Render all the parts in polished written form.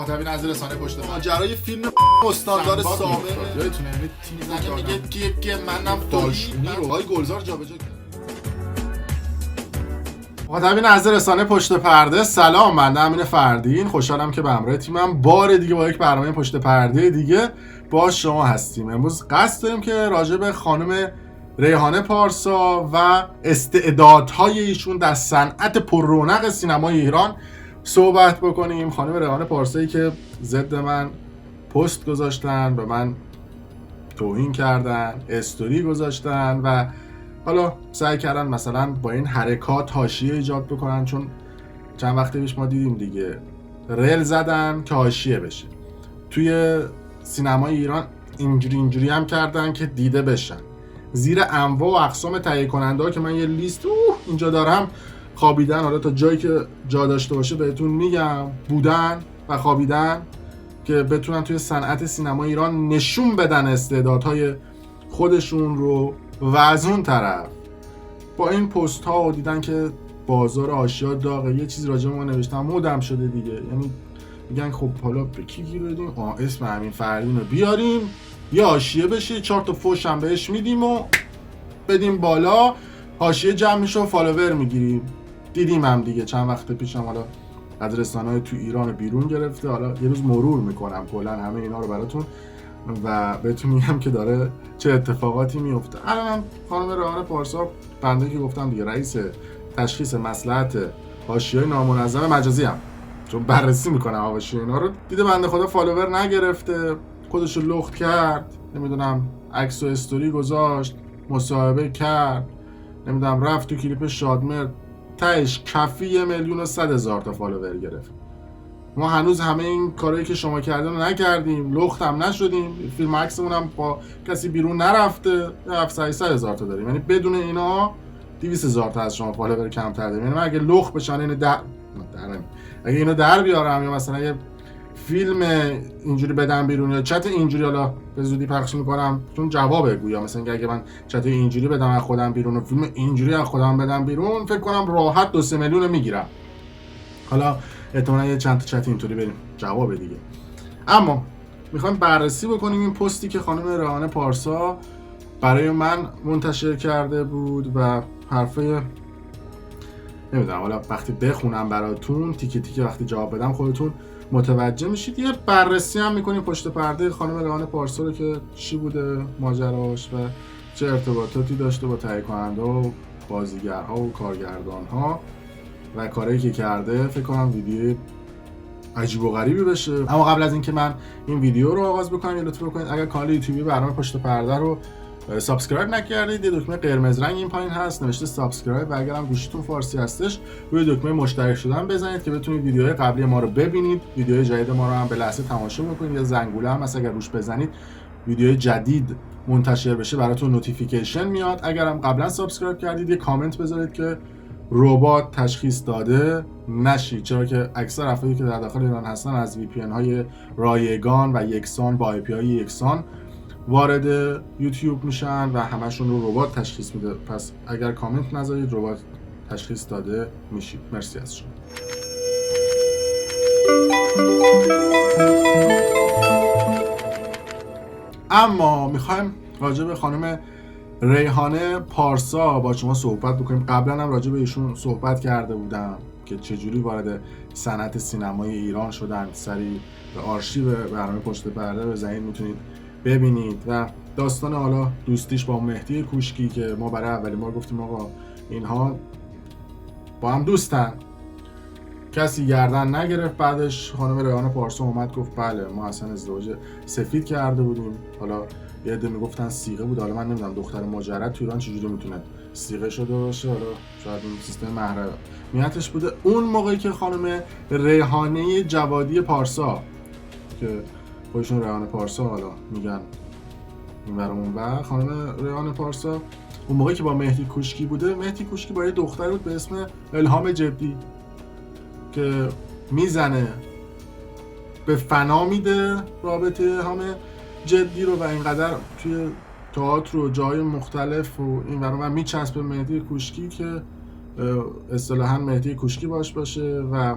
مخاطبین از رسانه پشت ماجرای فیلم استاندار سابق یادتونه یعنی تیم میگه منم دالشونی رو آقای گلزار جابجا کرد. مخاطبین از رسانه پشت پرده، سلام. من امین فردین، خوشحالم که به همراه تیمم بار دیگه با یک برنامه پشت پرده دیگه با شما هستیم. امروز قصد داریم که راجع به خانم ریحانه پارسا و استعدادهای ایشون در صنعت پررونق سینمای ایران صحبت بکنیم. خانم ریحانه پارسایی که ضد من پست گذاشتن، به من توهین کردن، استوری گذاشتن و حالا سعی کردن مثلا با این حرکات حاشیه ایجاد بکنن، چون چند وقت پیش ما دیدیم دیگه رل زدن که حاشیه بشه. توی سینمای ایران اینجوری هم کردن که دیده بشن. زیر انواع و اقسام تهیه کننده ها که من یه لیست اینجا دارم خوابیدن، حالا تا جایی که جا داشته باشه بهتون میگم، بودن و خوابیدن که بتونن توی صنعت سینمای ایران نشون بدن استعدادهای خودشون رو. و از اون طرف با این پست ها دیدن که بازار آشیا داغه، یه چیزی راجع به ما نوشتن مودم شده دیگه، یعنی میگن خب حالا به کی گیر بدیم؟ اسم امین فردین رو بیاریم یه حاشیه بشه، 4 تا فوش هم بهش میدیم و بدیم بالا، حاشیه جمع میشه و فالوور میگیریم. دیدیم هم دیگه چند وقت پیشم حالا از رسانه‌های تو ایران بیرون گرفته. حالا یه روز مرور میکنم کلا همه اینا رو براتون و بهتون میگم که داره چه اتفاقاتی میفته. الان خانم ریحانه پارسا، بنده که گفتم دیگه رئیس تشخیص مصلحت حاشیه‌های نامنظم مجازی هم، چون بررسی میکنم حاشیه اینا رو، دیده بنده خدا فالوور نگرفته، خودش رو لخت کرد، نمیدونم عکس و استوری گذاشت، مصاحبه کرد، نمیدونم رفت تو کلیپ شادمرد، تهش کفی 1,100,000 تا فالوور گرفت. ما هنوز همه این کارهایی که شما کردین رو نکردیم، لخت هم نشدیم، فیلم عکسمون هم با کسی بیرون نرفته، 700,000 تا داریم. یعنی بدون اینا 200,000 تا از شما فالوور کمتر داریم. یعنی من اگه لخت بشن اینو اگه اینو در بیارم یا مثلا یه فیلم اینجوری بدم بیرون یا چت اینجوری حالا به زودی پخش میکنم، چون جوابه گویا مثلا اگه من چت اینجوری بدم از خودم بیرون و فیلم اینجوری از خودم بدم بیرون، فکر کنم راحت 2-3 میلیون میگیرم. حالا احتمالاً یه چند تا چت اینطوری بریم جواب دیگه. اما میخوایم بررسی بکنیم این پستی که خانم ریحانه پارسا برای من منتشر کرده بود و حرفای نمیدونم، حالا وقتی بخونم براتون تیکه تیکه وقتی جواب بدم خودتون متوجه میشید. یه بررسی هم میکنیم پشت پرده خانم ریحانه پارسا رو که چی بوده ماجراش و چه ارتباطاتی داشته با تهیه کننده و بازیگرها و کارگردانها و کارهایی که کرده. فکر کنم ویدیو عجیب و غریبی بشه. اما قبل از اینکه من این ویدیو رو آغاز بکنم یه لطفی بکنید اگر کانال یوتیوبی برنامه پشت پرده رو سابسکرایب نکردید، یه دکمه قرمز رنگ این پایین هست نوشته سابسکرایب و اگر هم گوشیتون فارسی هستش روی دکمه مشترک شدن بزنید که بتونید ویدیوهای قبلی ما رو ببینید، ویدیوهای جدید ما رو هم به لحظه تماشا بکنید. یا زنگوله هم اگر روش بزنید ویدیوهای جدید منتشر بشه براتون نوتیفیکیشن میاد. اگر هم قبلا سابسکرایب کردید یه کامنت بذارید که ربات تشخیص داده نشید، چرا که اکثر افرادی که در داخل ایران هستن از VPN های رایگان و یکسان با IP های یکسان وارد یوتیوب میشن و همشون رو ربات تشخیص میده. پس اگر کامنت نذارید ربات تشخیص داده میشید. مرسی از شما. اما میخوایم راجع به خانم ریحانه پارسا با شما صحبت بکنیم. قبلا هم راجع به ایشون صحبت کرده بودم که چجوری وارد صنعت سینمای ایران شدن. سری به آرشیو برنامه پشت پرده بزنید میتونید ببینید و داستان حالا دوستیش با مهدی کوشکی که ما برای اولین بار گفتیم آقا اینها با هم دوستن، کسی گردن نگرفت. بعدش خانم ریحانه پارسا اومد گفت بله ما اصلا ازدواج سفید کرده بودیم. حالا یه عده میگفتن صیغه بود، حالا من نمیدونم دختر مجرد تو ایران چجوری میتونه صیغه شده باشه، حالا شاید این سیستم محرمیتش بوده. اون موقعی که خانم ریحانه جوادی پارسا که خودشون ریحانه پارسا حالا میگن این برامون و خانم ریحانه پارسا اون موقعی که با مهدی کوشکی بوده، مهدی کوشکی با یه دختری بود به اسم الهام جدی که میزنه به فنا میده رابطه همه جدی رو و اینقدر توی تئاتر و جای مختلف و این برام من میچسبه مهدی کوشکی که اصطلاحاً مهدی کوشکی باشه و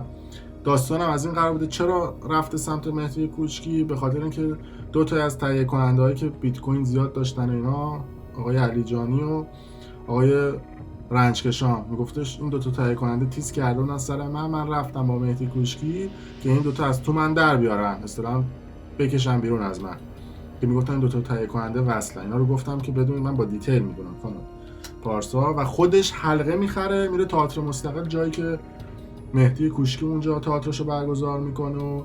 داستانم از این قرار بوده چرا رفته سمت مهدی کوچکی، به خاطر اینکه دو تا از تهیه کننده‌هایی که بیت کوین زیاد داشتن اینا، آقای علیجانی و آقای رنجکشان، میگفتش این دو تا تهیه کننده تیز کردن از سر من رفتم با مهدی کوچکی که این دو تا از تو من در بیارن، اصطلاحاً بکشن بیرون از من، که میگفتن این دو تا تهیه کننده وصلن. اینا رو گفتم که بدونید من با دیتیل میدونم خانم پارسا. و خودش حلقه میخره میره تئاتر مستقل، جایی که مهدی کوچکی اونجا تئاترشو برگزار میکنه و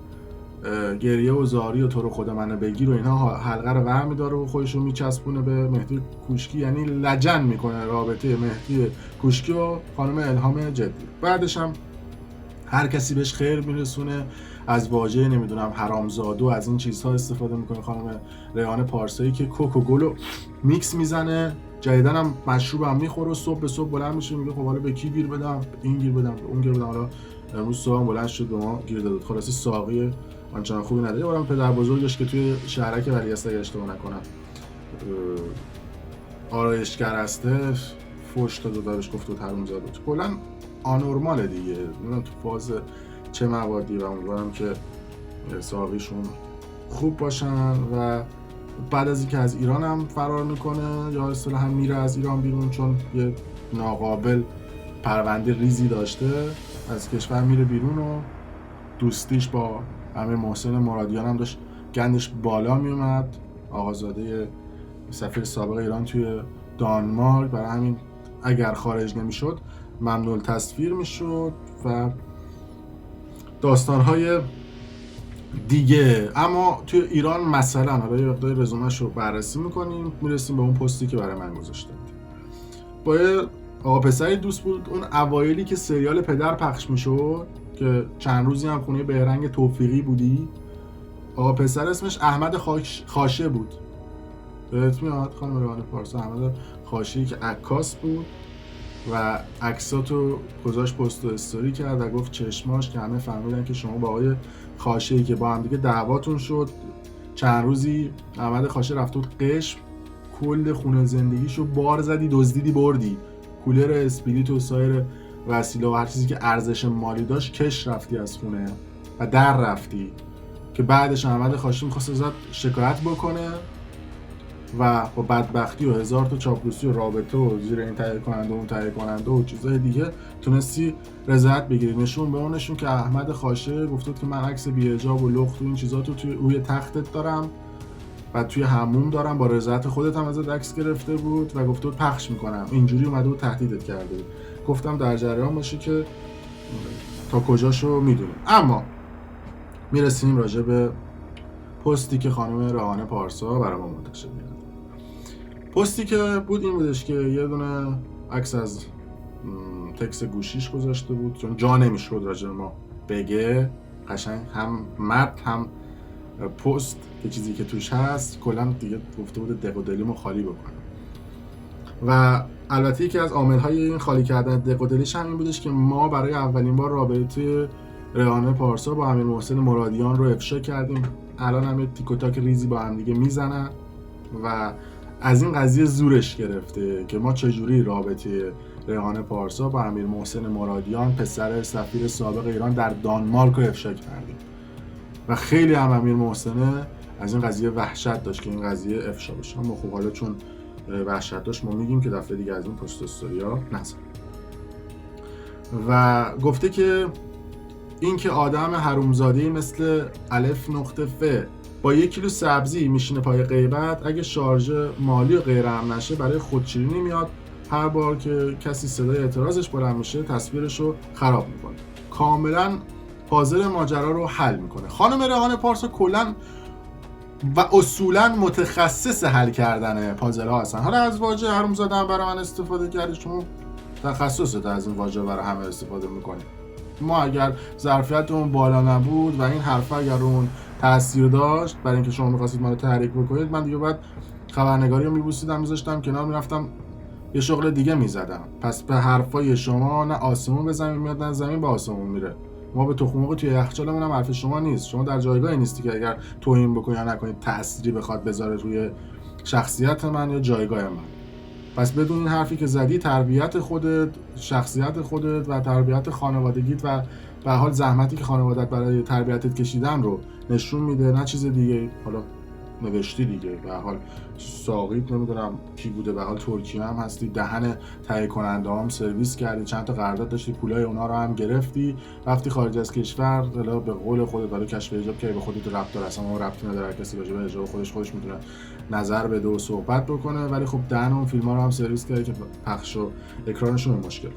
گریه و زاری و تو رو خدا منو بگیر و اینها حلقه رو ور میداره و خودشو میچسبونه به مهدی کوچکی، یعنی لجن میکنه رابطه مهدی کوچکی و خانم الهام جدی. بعدش هم هر کسی بهش خیر میرسونه، از واژه نمیدونم حرامزاده و از این چیزها استفاده میکنه خانم ریحانه پارسایی که کوکاکولو میکس میزنه، جدیدن هم مشروب هم میخوره و صبح به صبح بلند میشه میگه خب حالا به کی گیر بدم، این گیر بدم، اون گیر بدم. حالا امروز صبح بلند شد به ما گیر داد. خلاصه ساقی آنچنان خوبی نداره. بارم پدر بزرگش که توی شهرک ولیعصر اگه اشتباه نکنم آرایشگر هسته، فوش داد و دارش گفت و حرومزاده بود. کلا آنورماله دیگه، نمیدونم تو فاز چه موادی، و امیدوارم که ساقیشون خوب باشن. و بعد از اینکه از ایران هم فرار میکنه یا اصطلاحاً میره از ایران بیرون، چون یه ناقابل پرونده ریزی داشته، از کشور میره بیرون و دوستیش با امیر محسن مرادیان هم داشت گندش بالا میومد، آقازاده سفیر سابق ایران توی دانمارک. برای همین اگر خارج نمیشد ممنوع التصویر میشد و داستانهای دیگه. اما توی ایران مثلا حالا یه مقدار رزومه‌ش رو بررسی میکنیم، میرسیم به اون پستی که برای من گذاشته. با یه آقا پسری دوست بود، اون اوایلی که سریال پدر پخش میشد که چند روزی هم خونه بهرنگ توفیقی بودی، آقا پسر اسمش احمد خاشه بود. بهت میاد خانم ریحانه پارسا؟ احمد خاشه‌ای که عکاس بود و عکساتو گذاشت پست و استوری کرد و گفت چشماش، که همه فهمیدن که شما با آقای خاشه‌ای که با هم دیگه دعواتون شد، چند روزی احمد خاشه رفت بود قشم، کل خونه زندگیشو بار زدی، دزدیدی، بردی، کولر اسپریت و سایر وسیله و هر چیزی که ارزش مالی داشت کش رفتی از خونه و در رفتی. که بعدش احمد خاشه می‌خواست ازت شکایت بکنه و با بدبختی و هزار تا چاپلوسی و رابطه و زیر این تهیه کننده و اون تهیه کننده و چیزای دیگه تونستی رضایت بگیری. نشون به اونشون که احمد خاشه گفته که من عکس بی‌حجاب و لخت و این چیزاتو توی روی تختت دارم و توی حموم دارم، با رضایت خودت هم ازت عکس گرفته بود و گفته بود پخش میکنم. اینجوری اومده بود تهدیدت کرده بود. گفتم در جریان باشی که تا کجاشو میدونیم. اما میرسیم راجع به پستی که خانم ریحانه پارسا برای ما منتشر کرد. پستی که بود این بودش که یه دونه عکس از تکس گوشیش گذاشته بود، چون جا نمیشد راجع به ما بگه، قشنگ هم متن هم پست که چیزی که توش هست کلا دیگه گفته بود دق و دلیمو خالی بکنه. و البته یکی از عامل‌های این خالی کردن دق و دلیش هم این بودش که ما برای اولین بار رابطه ریحانه پارسا با امیر محسن مرادیان رو افشا کردیم. الان هم یه تیک و تاک ریزی با هم دیگه میزنن و از این قضیه زورش گرفته که ما چجوری رابطه ریحانه پارسا با امیر محسن مرادیان پسر سفیر سابق ایران در دانمارک رو افشا کردیم. و خیلی هم امیر محسن از این قضیه وحشت داشت که این قضیه افشا بشه. اما خب حالا چون وحشت داشت ما میگیم که دفعه دیگه از این پست استوریا نذار. و گفته که این که آدم حرومزاده‌ای مثل الف نقطه ف با 1 کیلو سبزی میشینه پای غیبت، اگه شارژ مالی و غیره هم نشه برای خودشیرینی میاد، هر بار که کسی صدای اعتراضش بلند میشه تصویرش رو خراب میکنه، کاملا پازل ماجرا رو حل میکنه. خانم ریحانه پارسا کلا و اصولا متخصص حل کردن پازل ها هستن. حالا از واژه حرومزاده هم برای من استفاده کردی، چون تخصصت از این واژه برای همه استفاده میکنی. ما اگر ظرفیتمون بالا نبود و این حرف اگر اون تاثیر داشت برای اینکه شما می‌خواستید ما رو تحریک بکنید، من دیگه بعد خبرنگاری رو می‌بوسیدم، می‌ذاشتم کنار، می‌رفتم یه شغل دیگه می‌زدم. پس به حرفای شما نه آسمون به زمین میاد نه زمین به آسمون میره. ما به تخم مرغ توی یخچالمون هم حرف شما نیست. شما در جایگاهی نیستی که اگر توهین بکنی یا نکنید تأثیری بخواد بذاره روی شخصیت من یا جایگاه من. پس بدون این حرفی که زدی، تربیت خودت، شخصیت خودت و تربیت خانوادگیت و به حال زحمتی که خانوادت برای تربیتت کشیدن رو نشون میده، نه چیز دیگه. حالا نوشتی دیگه، به حال ساقیت نمیدونم کی بوده، به حال ترکیه هم هستی، دهن تهیه کننده هم سرویس کردی، چند تا قرارداد داشتی، پولای اونا رو هم گرفتی، رفتی خارج از کشور. حالا به قول خودت برای کشف حجاب که به خودت ربط داره، اصلا اون ربطی نداره، هر کسی راجع به حجاب خودش میتونه نظر بده و صحبت بکنه، ولی خب دهن اون فیلم‌ها رو هم سرویس کردی که پخش و اکرانشون مشکل.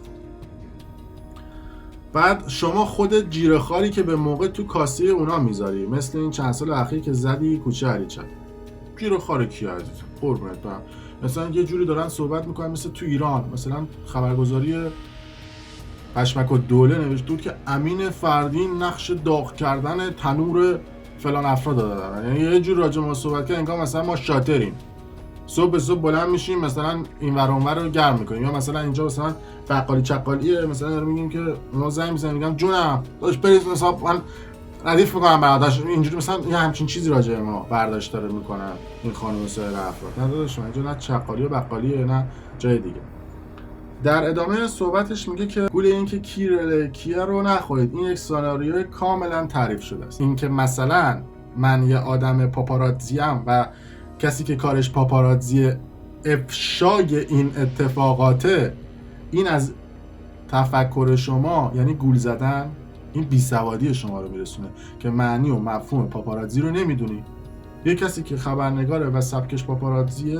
بعد شما خودت جیره خاری که به موقع تو کاسه اونا میذاری، مثل این چند سال اخیر که زدی کوچه علیچم. جیره خار کی عزیزم؟ قربونت برم. مثلا یه جوری دارن صحبت میکنن مثل تو ایران، مثلا خبرگزاری پشمک و دوله نوشته بود که امین فردین نقش داغ کردن تنور فلان افراد دادن. یعنی یه جور راجع ما صحبت کرد انگار مثلا ما شاتریم، صبح به صبح بلند میشیم مثلا این ور اون ور رو گرم میکنیم، یا مثلا اینجا مثلا بقالی چقالیه، مثلا داریم میگیم که ما زنگ میزنیم میگم جونم داش برید مثلا من ردیف میکنم برادرش، اینجوری مثلا یه همچین چیزی راجع به ما برداشت داره میکنن این خانم و سایر افراد. نه داداش من اینجا نه چقالی و بقالیه نه جای دیگه. در ادامه صحبتش میگه که گول این که کیه رو نخورید، این یک سناریوی کاملا تعریف شده است. این که مثلا من یه آدم پاپاراتزیم و کسی که کارش پاپاراتزی افشای این اتفاقاته، این از تفکر شما یعنی گول زدن، این بیسوادی شما رو میرسونه که معنی و مفهوم پاپاراتزی رو نمیدونی. یه کسی که خبرنگاره و سبکش پاپاراتزیه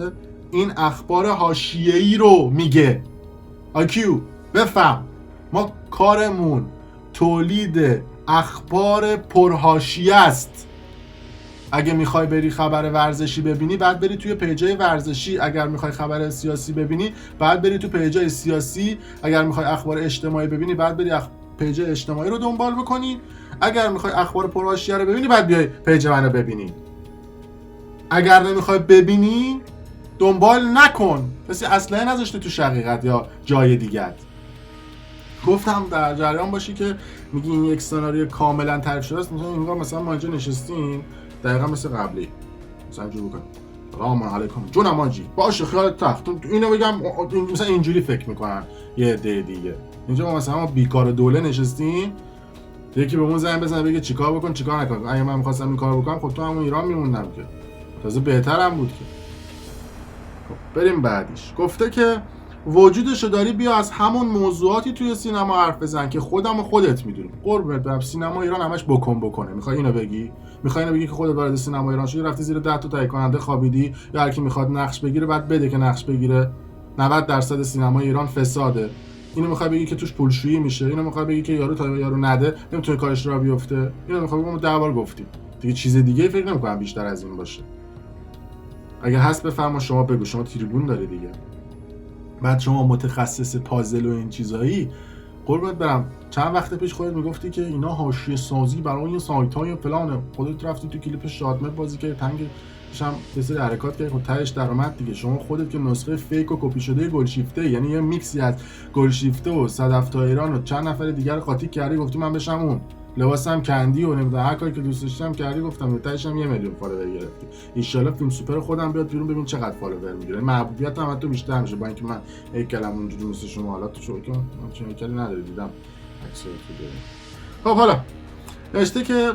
این اخبار حاشیه‌ای رو میگه. آیکیو بفهم، ما کارمون تولید اخبار پرحاشیه است. اگه میخوای بری خبر ورزشی ببینی بعد بری توی پیجای ورزشی، اگر میخوای خبر سیاسی ببینی بعد بری تو پیجای سیاسی، اگر میخوای اخبار اجتماعی ببینی بعد بری پیج اجتماعی رو دنبال بکنی، اگر میخوای اخبار پرحاشیه رو ببینی بعد بیای پیج منو ببینی. اگر نمیخوای ببینی دنبال نکن، کسی اصلا نذاشته تو شقیقت یا جای دیگه. گفتم در جریان باشی که میگی این یک سناریو کاملا تعریف شده است. مثلا ما اینجا نشستیم دقیقا مثل قبلی، مثلا اینجوری بکن سلام علیکم جونم آجی باشه خیالت تخت اینو بگم، مثلا اینجوری فکر میکنن یه عده دیگه. اینجا ما بیکار دوله نشستیم، یکی به اون زنگ بزنه بگه چیکار بکن چیکار نکن. اگه من می‌خواستم این کارو بکنم خب تو همون ایران میموندم که تازه بهترم بود که. خب بریم بعدیش. گفته که وجودشو داری بیا از همون موضوعاتی توی سینما حرف بزن که خودم و خودت میدونیم. قربونت برم سینما ایران همش بکنه. میخوای اینو بگی؟ میخوای اینو بگی که خودت وارد سینما ایران شدی رفتی زیر 10 تا تهیه کننده خوابیدی، یا هر کی میخواد نقش بگیره بعد بده که نقش بگیره؟ 90% سینما ایران فساده. اینو میخوای بگی که توش پولشویی میشه؟ اینو میخوای بگی که یارو تا یارو نده نمیتونه کارش را بیفته؟ اینو میخوای بگم 10 بار گفتیم دیگه. چیز دیگه فکر نمیکنم بیشتر از این باشه. اگه هست بفرما شما بگو، شما تریبون داری دیگه. بعد شما متخصص پازل و این چیزایی، قربونت برم چند وقت پیش خودت میگفتی که اینا حاشیه سازی برای سایت‌های فلانه، خودت رفتی تو کلیپ شادمه بازی که تنگش هم یه سری حرکات کردی خب تهش درآمد دیگه. شما خودت که نسخه فیک و کپی شده گلشیفته، یعنی یه میکسی از گلشیفته و صدف تا ایران و چند نفر دیگر قاطی کردی گفتی من بشم اون، لباسم کندی و نمیدونم هر کاری که دوست داشتم کردی، گفتم تهش هم 1 میلیون فالوور گرفتی. ان شاءالله فیلم سوپر خودم بیاد بیرون ببین چقدر فالوور میگیره، محبوبیتم حتی بیشتر میشه، با اینکه من یک کلمه اونجوری مثل شما حالا تو شوکه چه کلی نداری دیدم عکسای تو. خب حالا نوشته که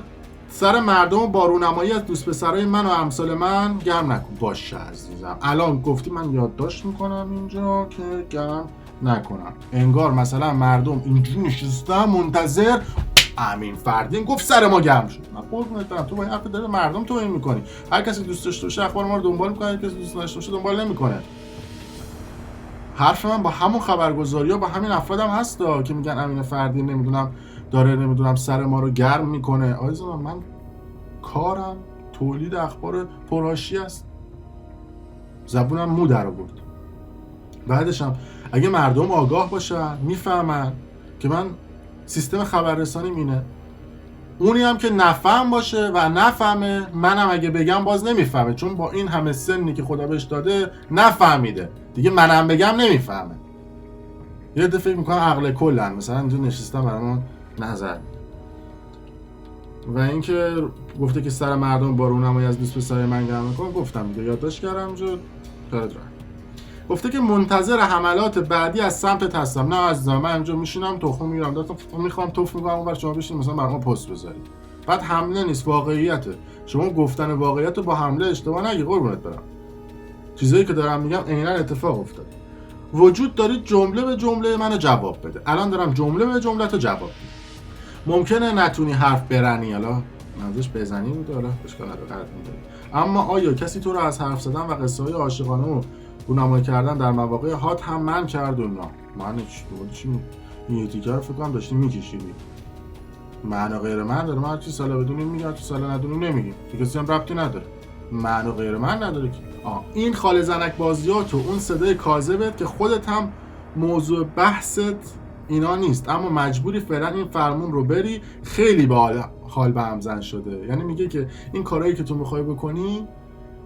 سر مردم و بارونمایی از دوست پسرای من و امثال من گرم نکن. باشه عزیزم الان گفتی من یادداشت میکنم اینجا که گرم نکنم. انگار مثلا مردم اینجوری نشستن منتظر امین فردین گفت سر ما گرم شد. من قربونت برم تو با این حرف داره مردم توهین میکنی. هر کسی دوست داشته باشه اخبار ما رو دنبال میکنه، هر کسی دوست نداشته باشه دنبال نمیکنه. حرف من با همون خبرگزاری‌ها با همین افرادم هستا که میگن امین فردین نمیدونم داره نمیدونم سر ما رو گرم میکنه. عزیزم من کارم تولید اخبار پرحاشیه است. زبونم مو در آورد. بعدش هم اگه مردم آگاه باشن میفهمن که من سیستم خبررسانی اینه. اونی هم که نفهم باشه و نفهمه منم اگه بگم باز نمیفهمه، چون با این همه سنی که خدا بهش داده نفهمیده دیگه، منم بگم نمیفهمه. یه دفعه فکر میکنم عقل کلن مثلا اینجا نشستم برامون نظر. و اینکه گفته که سر مردم بارونمایی از دوست پسرای من گرم میکنه، گفتم دیگه یادداشت کردم جو کارت رو. گفته که منتظر حملات بعدی از سمت هستم. نه عزیزم، من اینجا میشینم تخم میگیرم، دستم میخوام توف میکنم اونور شما بشین مثلا برام پست بذارید. بعد حمله نیست، واقعیته. شما گفتن واقعیت رو با حمله اشتباه نگی قربونت برم. چیزایی که دارم میگم عیناً اتفاق افتاد. وجود دارید جمله به جمله منو جواب بده. الان دارم جمله به جمله تو جواب میدم. ممکنه نتونی حرف برنی، حالا منظورش بزنی بود، حالا اشکال نداره غلط می‌کنی. اما آیا کسی تو رو از حرف زدن و قصه‌های عاشقانه و رونمایی کردن در مواقع هات هم من کرد و نه؟ من چی این تیکه رو فکر کنم داشتی می‌کشیدی. من و غیر من داره، من چی سالا بدونیم میگم، چی سالا ندونیم نمیگیم. کسی هم ربطی نداره. من و غیر من نداره که. این خاله زنک بازیات و اون صدای کاذبت که خودت هم موضوع بحثت اینا نیست، اما مجبوری فعلا این فرمون رو بری. خیلی به حال به هم زن شده. یعنی میگه که این کارهایی که تو میخوای بکنی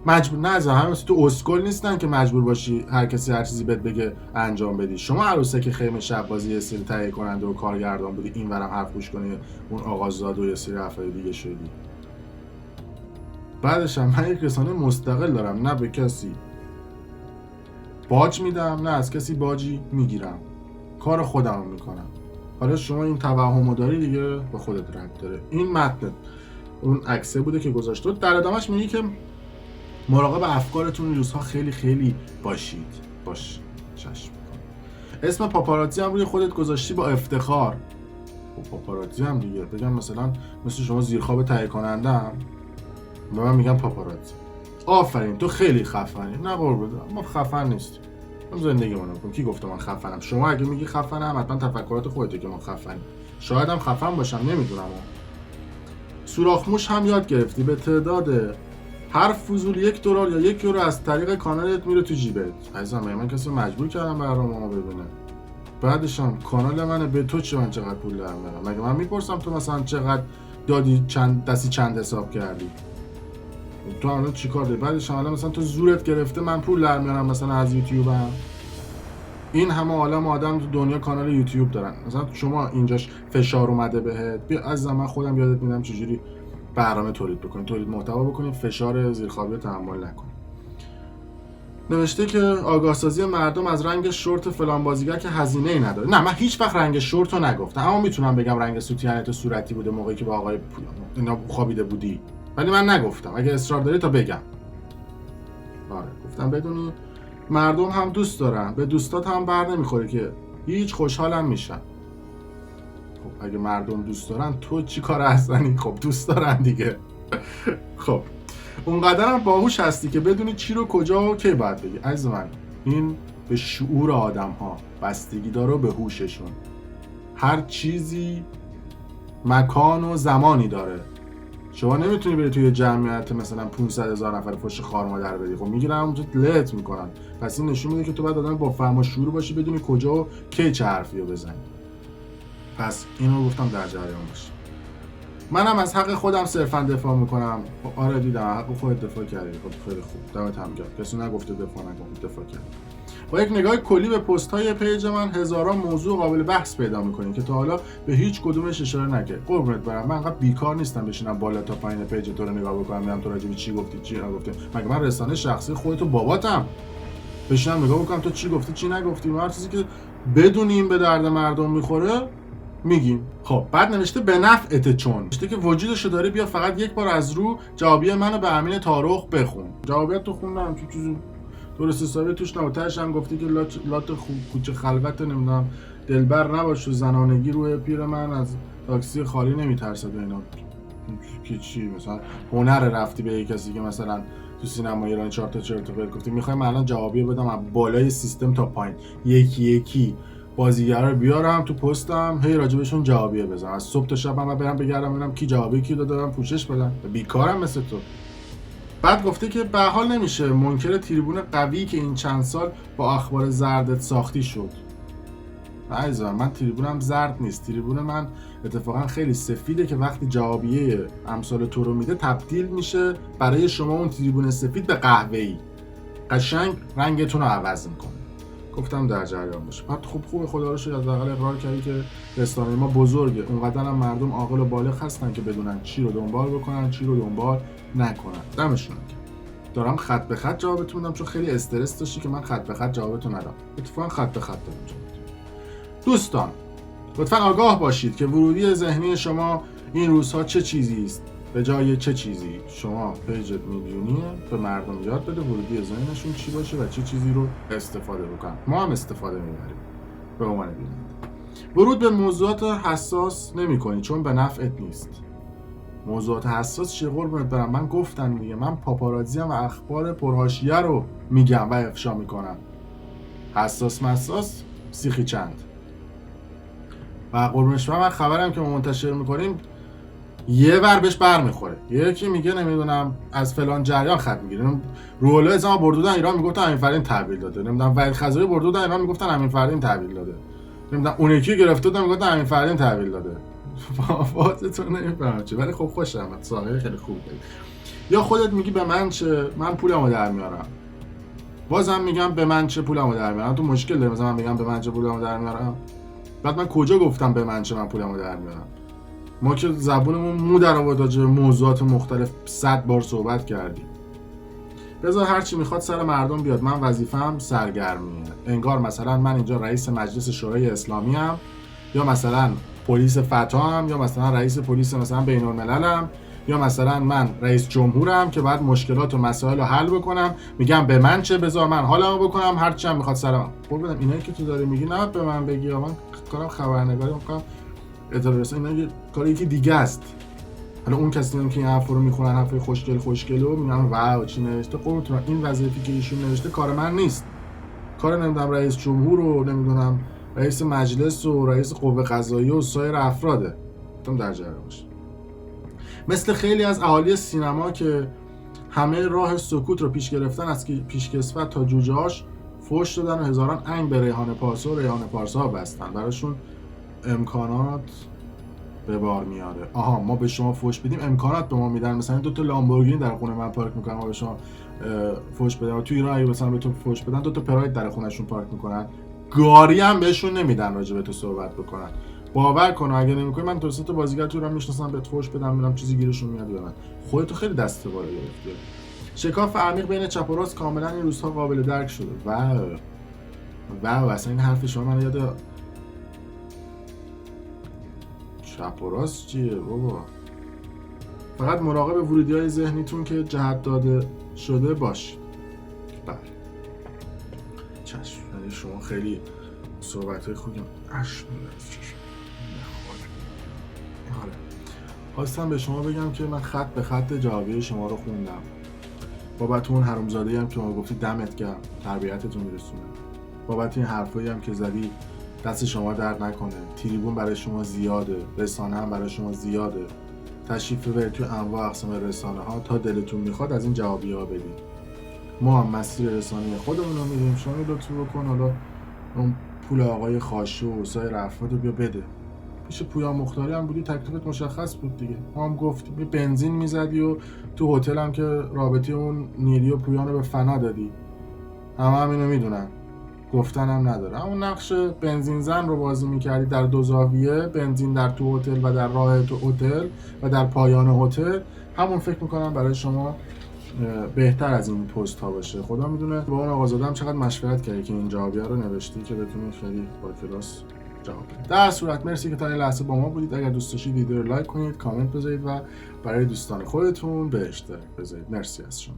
مجبور نه، همه تو اسکل نیستن که مجبور باشی هر کسی هر چیزی بهت بگه انجام بدی. شما عروسه که خیمه شب بازی یه سری تهیه کننده و کارگردان بودی، این ورم حرف گوش کنی، اون آقازاد و یه سری افراد دیگه شدی. بعدش هم من یک رسانه مستقل دارم، نه به کسی باج میدم نه از کسی باجی میگیرم، کار خودم رو میکنم. حالا شما این توهمو داری دیگه، به خودت ربط داره. این متن اون عکسه بوده که گذاشته. در ادامهش میگه که مراقب افکارتون این روزها خیلی خیلی باشید. باش چشم. اسم پاپاراتزی هم روی خودت گذاشتی با افتخار. پاپاراتزی هم دیگه بگم مثلا مثل شما زیرخواب تهیه کنندم و من میگم پاپاراتزی. آفرین تو خیلی خفنی. نه قربون، ما خفن نیستیم. من زندگی منو کنم. کی گفته من خفنم؟ شما اگه میگی خفنم حتما تفکرات خودته که من خفنی. شاید هم خفن باشم، نمیدونم. سوراخ موش هم یاد گرفتی. به تعداد هر فضول $1 یا €1 از طریق کانالت میره تو جیبت. عزیزم من کسی مجبور کردم برنامه‌مو ببینه. بعدش هم کانال منه، به تو چه؟ من چقدر پول در میارم؟ مگه من میپرسم تو مثلا چقدر دادی، چند حساب کردی؟ تو الان چیکار داری؟ بعدش هم مثلا تو زورت گرفته من پول در میارم مثلا از یوتیوبم. این همه عالم آدم تو دنیا کانال یوتیوب دارن، مثلا شما اینجاش فشار اومده بهت، بیا عزیزم من خودم یادت میدم چجوری برنامه تولید بکنید، تولید محتوا بکنید، فشار زیرخوابی رو تحمل نکنید. نوشته که آگاه سازی مردم از رنگ شورت فلان بازیگر که هزینه‌ای نداره. نه من هیچ وقت رنگ شورت رو نگفتم، اما میتونم بگم رنگ سوتیانت صورتی بوده موقعی که با آقای اینا خوابیده بودی، ولی من نگفتم. اگه اصرار داری تا بگم. آره گفتم بدونی مردم هم دوست دارن، به دوستات هم بر نمیخوره که هیچ، خوشحالم میشن. خب اگه مردم دوست دارن تو چی کار هستنی؟ خب دوست دارن دیگه. خب اونقدر هم باهوش هستی که بدونی چی رو کجا و کی باید بگی. عزیز من این به شعور آدم ها بستگی داره، به هوششون. هر چیزی مکان و زمانی داره. شما نمیتونی بری توی جمعیت مثلا 500,000 نفر پشت خار مادر بدی، خب میگیرن اونجا لهت میکنن. پس این نشون میده که تو باید آدم با فهم و شعور باشی، بدونی کجا و کی چه حرفی رو بزنی. پس اینو گفتم در جریان باشی. منم از حق خودم صرفا دفاع میکنم. آره دیدم حق خودت دفاع کردی. خب خیلی خوب، دمت هم گرم. کسی نگفته دفاع نکن، دفاع کردی. با یک نگاه کلی به پست های پیج من هزاران موضوع قابل بحث پیدا میکنین که تا حالا به هیچ کدومش اشاره نکرد. قربونت برم، من انقدر بیکار نیستم بشینم بالا تا پایین پیج تو رو نگاه بکنم ببینم تو راجع به چی گفتی چی نگفتی. مگه من رسانه شخصی خودت و باباتم بشینم نگاه بکنم تو چی گفتی چی نگفتی؟ هر چیزی که بدونیم به درد مردم میخوره میگیم. خب بعد نوشته به نفعت، چون نوشته که وجودشو داری بیا فقط یک بار از رو جوابیه منو به امین تارخ بخون. جوابیت تو خوندم، چه چیزی درست حسابی توش نوتاش هم گفتی که لات خوب کوچه خلوت نمیدونم دلبر نباش و زنانگی روی پیر من از تاکسی خالی نمیترسد و اینا. که چی مثلا هنر رفتی به کسی که مثلا تو سینما ایران 4 تا چرت و پرت گفتی میخوایم الان جوابیه بدم از بالای سیستم تا پایین یکی یکی بازیگرا رو بیارم تو پستم هی راجبشون جوابیه بزنم، از صبح تا شب من برم بگردم ببینم کی جوابی کی داده دارم پوشش بدم. بیکارم مثل تو. بعد گفته که به حال نمیشه منکر تریبون قوی که این چند سال با اخبار زردت ساختی شد. عزیزم من تریبونم زرد نیست، تریبون من اتفاقا خیلی سفیده که وقتی جوابیه امثال تو رو میده تبدیل میشه برای شما اون تریبون سفید به قهوه‌ای، قشنگ رنگتون رو عوض میکنه. گفتم در جریان باشه. بعد خوب خدا رو شکر حداقل اقرار کردی که رسانه ما بزرگه، اونقدر هم مردم عاقل و بالغ هستن که بدونن چی رو دنبال بکنن چی رو دنبال نکنن. دمشون گرم. دارم خط به خط جوابتون میدم چون خیلی استرس داشتی که من خط به خط جوابتون ندم. اتفاقا خط به خط دادم جوابتون. دوستان لطفاً آگاه باشید که ورودی ذهنی شما این روزها چه چیزی است به جای چه چیزی. شما پیجت میلیونیه، به مردم یاد بده ورودی ذهنشون چی باشه و چه چیزی رو استفاده بکنن. ما هم استفاده میبریم به عنوان بیننده. ورود به موضوعات حساس نمی‌کنی چون به نفعت نیست. موضوعات حساس چیه قربونت برم؟ من گفتم دیگه، من پاپاراتزی ام و اخبار پرحاشیه رو میگم و افشا میکنم. حساس مساس سیخی چند. و قربونش برم من خبرم که ما منتشر میکنیم یه ور بهش برمیخوره. یکی میگه نمیدونم از فلان جریان خط میگیره، رولا ازما بردودن ایران میگفتن امین فرین تحویل داده، نمیدونم وحید خزایی بردودن ایران میگفتن امین فرین تحویل داده، نمیدونم اون یکی گرفته بودن میگفتن امین فرین تحویل داده. وافاتتون نمیفهمم چه، ولی خب خوشم ساقه خیلی خوب بود. یا خودت میگی به من چه، من پولمو در میارم. بازم میگم به من چه، پولمو در میارم. تو مشکل داری مثلا من میگم به من چه پولمو در میارم؟ بعد من کجا گفتم به من چه من پولمو در میارم؟ ما که زبونمون مو در آورد راجع به موضوعات مختلف 100 بار صحبت کردیم. بذار هر چی میخواد سر مردم بیاد، من وظیفه‌ام سرگرمیه. انگار مثلا من اینجا رئیس مجلس شورای اسلامی ام، یا مثلا پلیس فتام، یا مثلا رئیس پلیس مثلا بین‌المللم، یا مثلا من رئیس جمهورم که بعد مشکلات و مسائل رو حل بکنم. میگم به من چه، بذار من حالمو بکنم هر چی هم میخواد سرم. قول اینایی که تو داری میگی نه به من بگی، من کارم خبرنگاری میکنم، اطلاع رسانی، اینا کار یکی دیگه است. حالا اون کسی که این حرفا رو میخونن، حرفای خوشگل و میگن واو چی نوشته، قربونتون این وظیفه‌ای که ایشون نوشته کار من نیست. کار نمیدونم رئیس جمهور و نمیدونم رئیس مجلس و رئیس قوه قضاییه و سایر افراده. تون در جریان باشه. مثل خیلی از اهالی سینما که همه راه سکوت رو پیش گرفتن از پیشکسوت تا جوجه‌هاش فحش دادن و هزاران انگ به ریحان پارسا و ریحان پارسا بستن. براشون امکانات به بار میاره. آها ما به شما فحش بدیم امکانات به ما میدن، مثلا 2 تا لامبورگینی در خونه من پارک میکنن ما به شما فحش بدیم. تو ایران اگه مثلا به تو فحش بدن 2 تا پراید در خونهشون پارک میکنن، گاری هم بهشون نمیدن راجع به تو صحبت بکنن. باور کن اگه نمیکنی من تو تا بازیگر تو ایران میشناسم بهت فحش بدم میرم چیزی گیرشون میاد به من. خودت خیلی دست بالا گرفتی. شکاف عمیق بین چپ و راست کاملا این روزها قابل درک شده. و اصلا این حرف شما من یاد چپ و راست چیه بابا؟ فقط مراقب ورودی‌های ذهنیتون که جهت داده شده باش. بله چشم. یعنی شما خیلی صحبت‌های خوبی اش می‌رسید. حالا خواستم به شما بگم که من خط به خط جوابی شما رو خوندم. بابت اون حرومزاده‌ای هم که ما گفتی دمت گرم، تربیتتون میرسونه. بابت این حرفایی هم که زدی دست شما درد نکنه. تریبون برای شما زیاده، رسانه هم برای شما زیاده. تشریف ببرید توی انواع اقسام رسانه ها تا دلتون میخواد از این جوابی ها بدید. ما هم مسیر رسانه خودمون رو میریم. شما لطف بکن حالا اون پول آقای خاشو و سایر افراد رو بیا بده. پیش پویا مختاری هم بودی تکلیفت مشخص بود دیگه. ما هم گفتیم بنزین میزدی و تو هتل هم که رابطه اون نیلی و پویان رو به فنا دادی. همه اینو میدونن. گفتنم نداره. اون نقش بنزین زن رو بازی میکردی در 2 زاویه، بنزین در تو هتل و در راه تو هتل و در پایان هتل. همون فکر میکنم برای شما بهتر از این پست ها باشه. خدا میدونه با اون آقازادم چقدر مشورت کردی که این جوابیه رو نوشتی که بتونی خیلی با کلاس جواب بدید. در صورت مرسی که تا این لحظه با ما بودید. اگر دوست داشتید ویدیو رو لایک کنید، کامنت بذارید و برای دوستان خودتون به اشتراک بذارید. مرسی از شما.